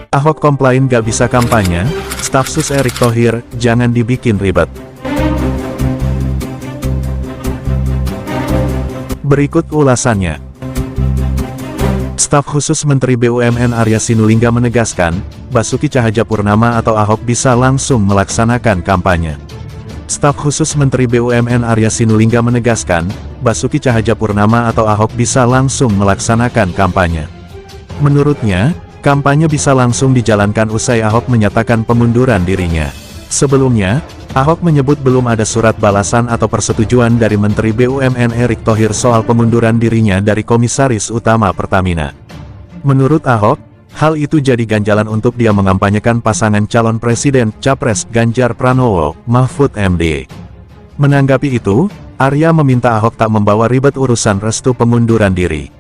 Ahok komplain gak bisa kampanye, staf sus Erick Thohir, jangan dibikin ribet. Berikut ulasannya. Staf khusus Menteri BUMN Arya Sinulinga menegaskan, Basuki Cahayapurnama atau Ahok bisa langsung melaksanakan kampanye. Staf khusus Menteri BUMN Arya Sinulinga menegaskan, Basuki Cahayapurnama atau Ahok bisa langsung melaksanakan kampanye. Menurutnya, kampanye bisa langsung dijalankan usai Ahok menyatakan pengunduran dirinya. Sebelumnya, Ahok menyebut belum ada surat balasan atau persetujuan dari Menteri BUMN Erick Thohir soal pengunduran dirinya dari Komisaris Utama Pertamina. Menurut Ahok, hal itu jadi ganjalan untuk dia mengampanyekan pasangan calon presiden Capres Ganjar Pranowo, Mahfud MD. Menanggapi itu, Arya meminta Ahok tak membawa ribet urusan restu pengunduran diri.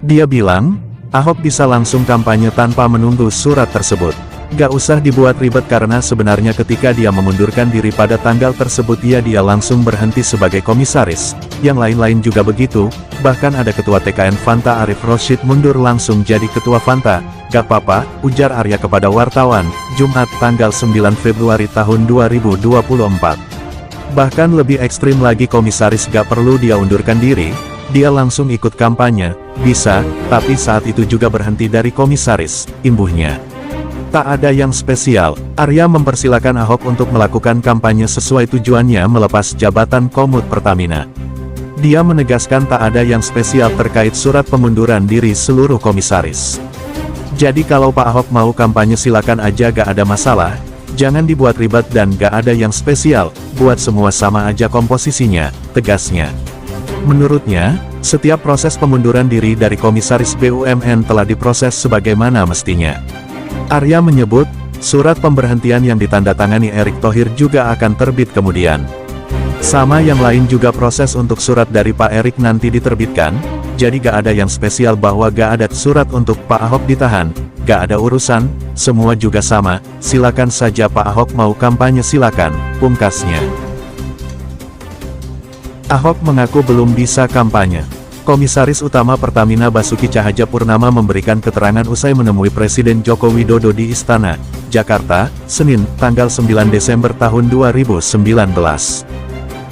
Dia bilang, Ahok bisa langsung kampanye tanpa menunggu surat tersebut. Gak usah dibuat ribet karena sebenarnya ketika dia mengundurkan diri pada tanggal tersebut dia langsung berhenti sebagai komisaris. Yang lain-lain juga begitu, bahkan ada ketua TKN Fanta Arif Roshid mundur langsung jadi ketua Fanta. Gak apa-apa, ujar Arya kepada wartawan, Jumat tanggal 9 Februari tahun 2024. Bahkan lebih ekstrim lagi komisaris gak perlu dia undurkan diri, dia langsung ikut kampanye, bisa, tapi saat itu juga berhenti dari komisaris, imbuhnya. Tak ada yang spesial, Arya mempersilakan Ahok untuk melakukan kampanye sesuai tujuannya melepas jabatan Komut Pertamina. Dia menegaskan tak ada yang spesial terkait surat pengunduran diri seluruh komisaris. Jadi kalau Pak Ahok mau kampanye silakan aja gak ada masalah, jangan dibuat ribet dan gak ada yang spesial, buat semua sama aja komposisinya, tegasnya. Menurutnya, setiap proses pengunduran diri dari komisaris BUMN telah diproses sebagaimana mestinya. Arya menyebut, surat pemberhentian yang ditandatangani Erick Thohir juga akan terbit kemudian. Sama yang lain juga proses untuk surat dari Pak Erick nanti diterbitkan, jadi gak ada yang spesial bahwa gak ada surat untuk Pak Ahok ditahan, gak ada urusan, semua juga sama, silakan saja Pak Ahok mau kampanye silakan, pungkasnya. Ahok mengaku belum bisa kampanye. Komisaris Utama Pertamina Basuki Cahayapurnama memberikan keterangan usai menemui Presiden Joko Widodo di Istana, Jakarta, Senin, tanggal 9 Desember tahun 2019.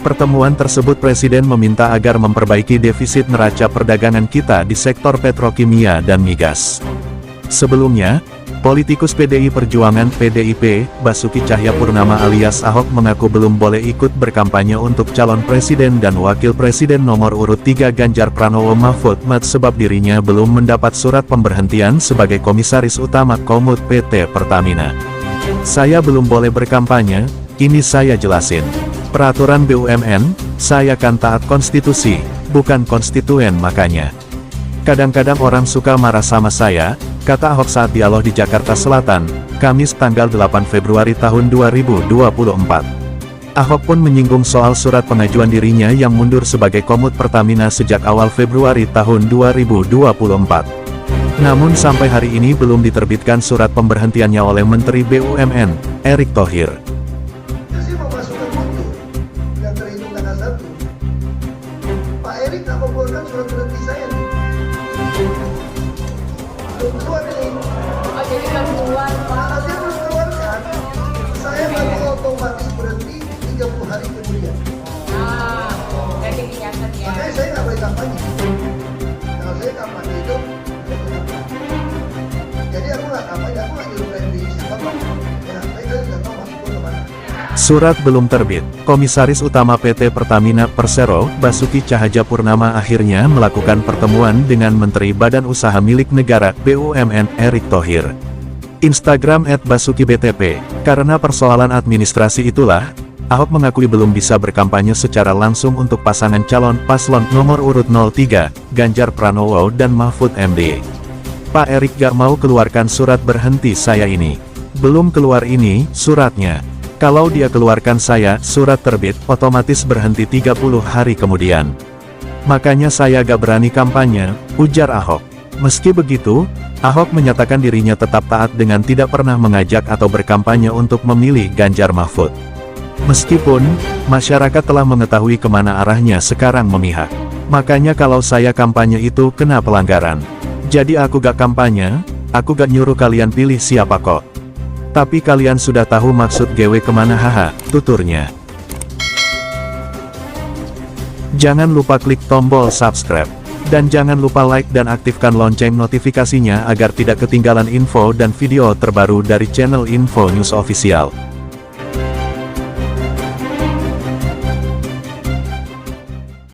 Pertemuan tersebut Presiden meminta agar memperbaiki defisit neraca perdagangan kita di sektor petrokimia dan migas. Sebelumnya, politikus PDI Perjuangan (PDIP), Basuki Cahayapurnama alias Ahok mengaku belum boleh ikut berkampanye untuk calon presiden dan wakil presiden nomor urut 3 Ganjar Pranowo Mahfud MD sebab dirinya belum mendapat surat pemberhentian sebagai komisaris utama Komut PT Pertamina. Saya belum boleh berkampanye, ini saya jelasin. Peraturan BUMN, saya kan taat konstitusi, bukan konstituen makanya. Kadang-kadang orang suka marah sama saya, kata Ahok saat dialog di Jakarta Selatan, Kamis tanggal 8 Februari tahun 2024. Ahok pun menyinggung soal surat pengajuan dirinya yang mundur sebagai Komut Pertamina sejak awal Februari tahun 2024. Namun sampai hari ini belum diterbitkan surat pemberhentiannya oleh Menteri BUMN, Erick Thohir. Pak Erick tak membuatkan surat berhenti saya. Belum keluar ini. Oh, jadi belum keluar. Karena dia belum keluarkan, saya baru otomatis berhenti 30 hari kemudian. Ah, jadi dicatat ya. Makanya saya nggak boleh kampanye. Kalau saya kampanye itu, jadi aku nggak kampanye, aku nggak nyuruh di siapa. Ya, saya tidak tahu maksudku kemana. Surat belum terbit, Komisaris Utama PT Pertamina Persero, Basuki Cahayapurnama akhirnya melakukan pertemuan dengan Menteri Badan Usaha Milik Negara BUMN Erick Thohir. Instagram @BasukiBTP, karena persoalan administrasi itulah, Ahok mengakui belum bisa berkampanye secara langsung untuk pasangan calon paslon nomor urut 03, Ganjar Pranowo dan Mahfud MD. Pak Erick gak mau keluarkan surat berhenti saya ini. Belum keluar ini, suratnya. Kalau dia keluarkan saya, surat terbit, otomatis berhenti 30 hari kemudian. Makanya saya gak berani kampanye, ujar Ahok. Meski begitu, Ahok menyatakan dirinya tetap taat dengan tidak pernah mengajak atau berkampanye untuk memilih Ganjar Mahfud. Meskipun, masyarakat telah mengetahui kemana arahnya sekarang memihak. Makanya kalau saya kampanye itu kena pelanggaran. Jadi aku gak kampanye, Aku gak nyuruh kalian pilih siapa kok. Tapi kalian sudah tahu maksud GW kemana haha, tuturnya. Jangan lupa klik tombol subscribe. Dan jangan lupa like dan aktifkan lonceng notifikasinya agar tidak ketinggalan info dan video terbaru dari channel Info News Official.